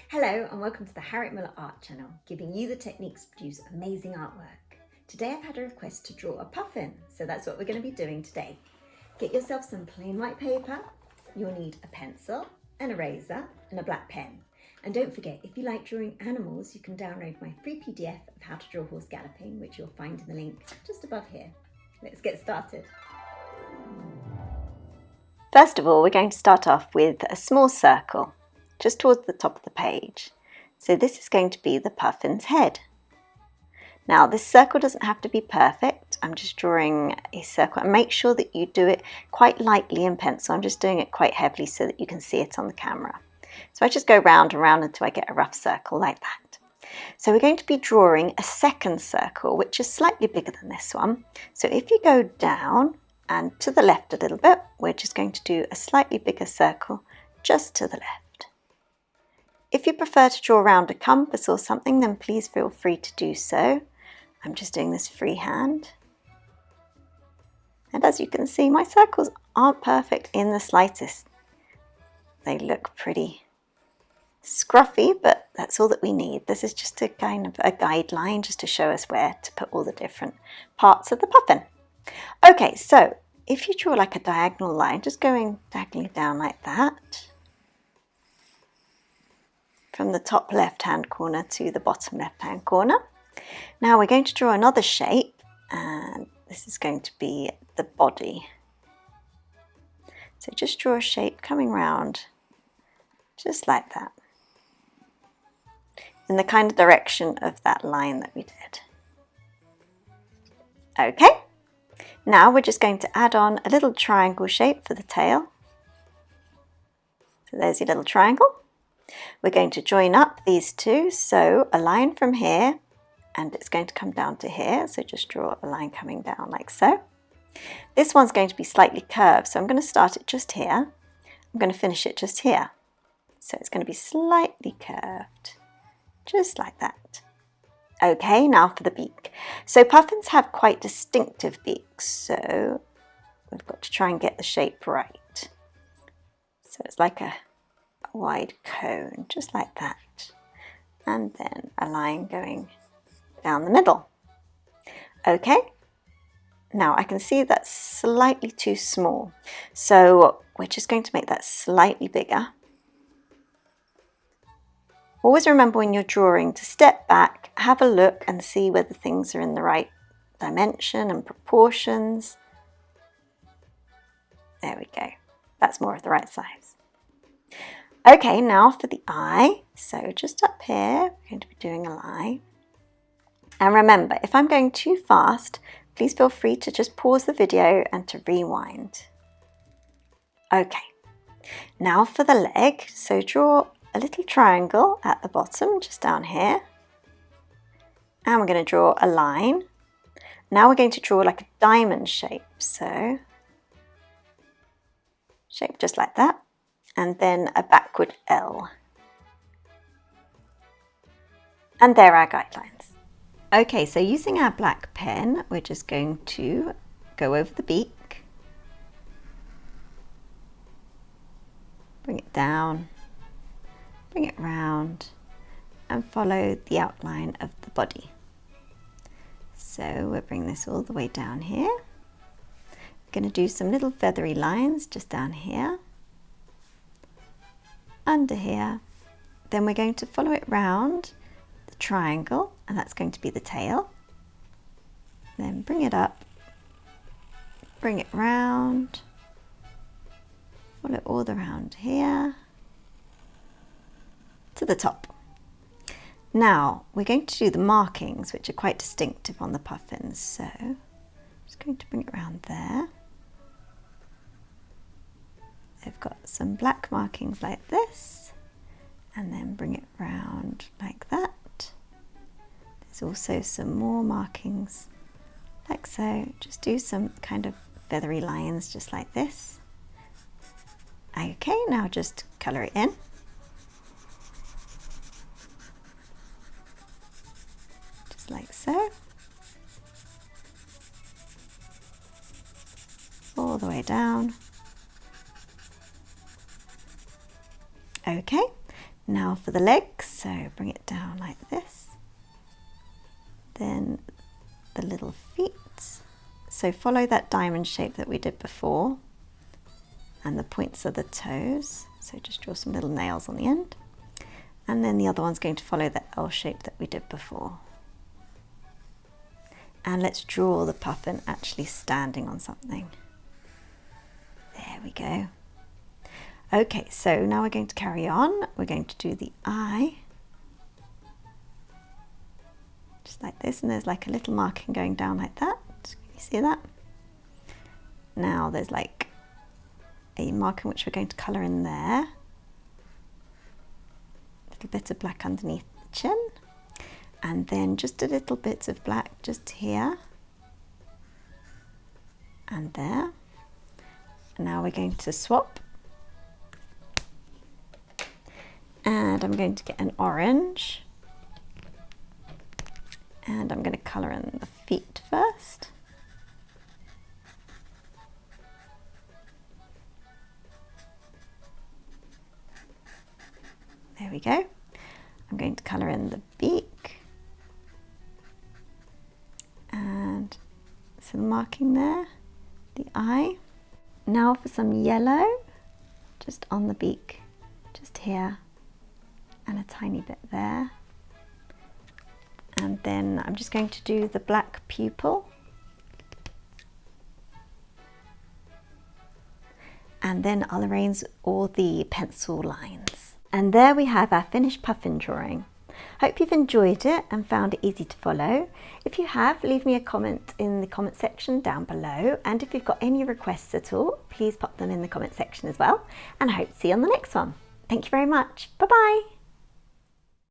Hello and welcome to the Harriet Muller Art Channel, giving you the techniques to produce amazing artwork. Today I've had a request to draw a puffin, so that's what we're going to be doing today. Get yourself some plain white paper, you'll need a pencil, an eraser and a black pen. And don't forget, if you like drawing animals, you can download my free PDF of how to draw horse galloping, which you'll find in the link just above here. Let's get started. First of all, we're going to start off with a small circle just towards the top of the page. So this is going to be the puffin's head. Now this circle doesn't have to be perfect. I'm just drawing a circle, and make sure that you do it quite lightly in pencil. I'm just doing it quite heavily so that you can see it on the camera. So I just go round and round until I get a rough circle like that. So we're going to be drawing a second circle, which is slightly bigger than this one. So if you go down and to the left a little bit, we're just going to do a slightly bigger circle just to the left. If you prefer to draw around a compass or something, then please feel free to do so. I'm just doing this freehand. And as you can see, my circles aren't perfect in the slightest. They look pretty scruffy, but that's all that we need. This is just a kind of a guideline just to show us where to put all the different parts of the puffin. Okay, so if you draw like a diagonal line, just going diagonally down like that, from the top left-hand corner to the bottom left-hand corner. Now we're going to draw another shape, and this is going to be the body. So just draw a shape coming round, just like that, in the kind of direction of that line that we did. Okay, now we're just going to add on a little triangle shape for the tail. So there's your little triangle. We're going to join up these two, so a line from here, and it's going to come down to here, so just draw a line coming down like so. This one's going to be slightly curved, so I'm going to start it just here. I'm going to finish it just here. So it's going to be slightly curved, just like that. Okay, now for the beak. So puffins have quite distinctive beaks, so we've got to try and get the shape right. So it's like a wide cone, just like that, and then a line going down the middle. Okay, now I can see that's slightly too small, so we're just going to make that slightly bigger. Always remember when you're drawing to step back, have a look and see whether things are in the right dimension and proportions. There we go, that's more of the right size. Okay, now for the eye. So just up here, we're going to be doing a line. And remember, if I'm going too fast, please feel free to just pause the video and to rewind. Okay, now for the leg. So draw a little triangle at the bottom, just down here. And we're going to draw a line. Now we're going to draw like a diamond shape. So, shape just like that. And then a backward L. And there are our guidelines. Okay, so using our black pen, we're just going to go over the beak, bring it down, bring it round, and follow the outline of the body. So we'll bring this all the way down here. We're going to do some little feathery lines just down here, under here. Then we're going to follow it round the triangle, and that's going to be the tail. Then bring it up, bring it round, follow it all around here to the top. Now we're going to do the markings, which are quite distinctive on the puffins. So I'm just going to bring it around there. They've got some black markings like this, and then bring it round like that. There's also some more markings like so. Just do some kind of feathery lines just like this. Okay, now just colour it in. Just like so. All the way down. Okay, Now for the legs, so bring it down like this. Then the little feet. So follow that diamond shape that we did before. And the points are the toes. So just draw some little nails on the end. And then the other one's going to follow the L shape that we did before. And let's draw the puffin actually standing on something. There we go. Okay, so now we're going to carry on. We're going to do the eye. Just like this, and there's like a little marking going down like that. Can you see that? Now there's like a marking which we're going to colour in there. A little bit of black underneath the chin. And then just a little bit of black just here. And there. And now we're going to swap. And I'm going to get an orange. And I'm going to colour in the feet first. There we go. I'm going to colour in the beak. And some marking there, the eye. Now for some yellow, just on the beak, just here, and a tiny bit there. And then I'm just going to do the black pupil. And then I'll arrange all the pencil lines. And there we have our finished puffin drawing. Hope you've enjoyed it and found it easy to follow. If you have, leave me a comment in the comment section down below. And if you've got any requests at all, please pop them in the comment section as well. And I hope to see you on the next one. Thank you very much. Bye-bye.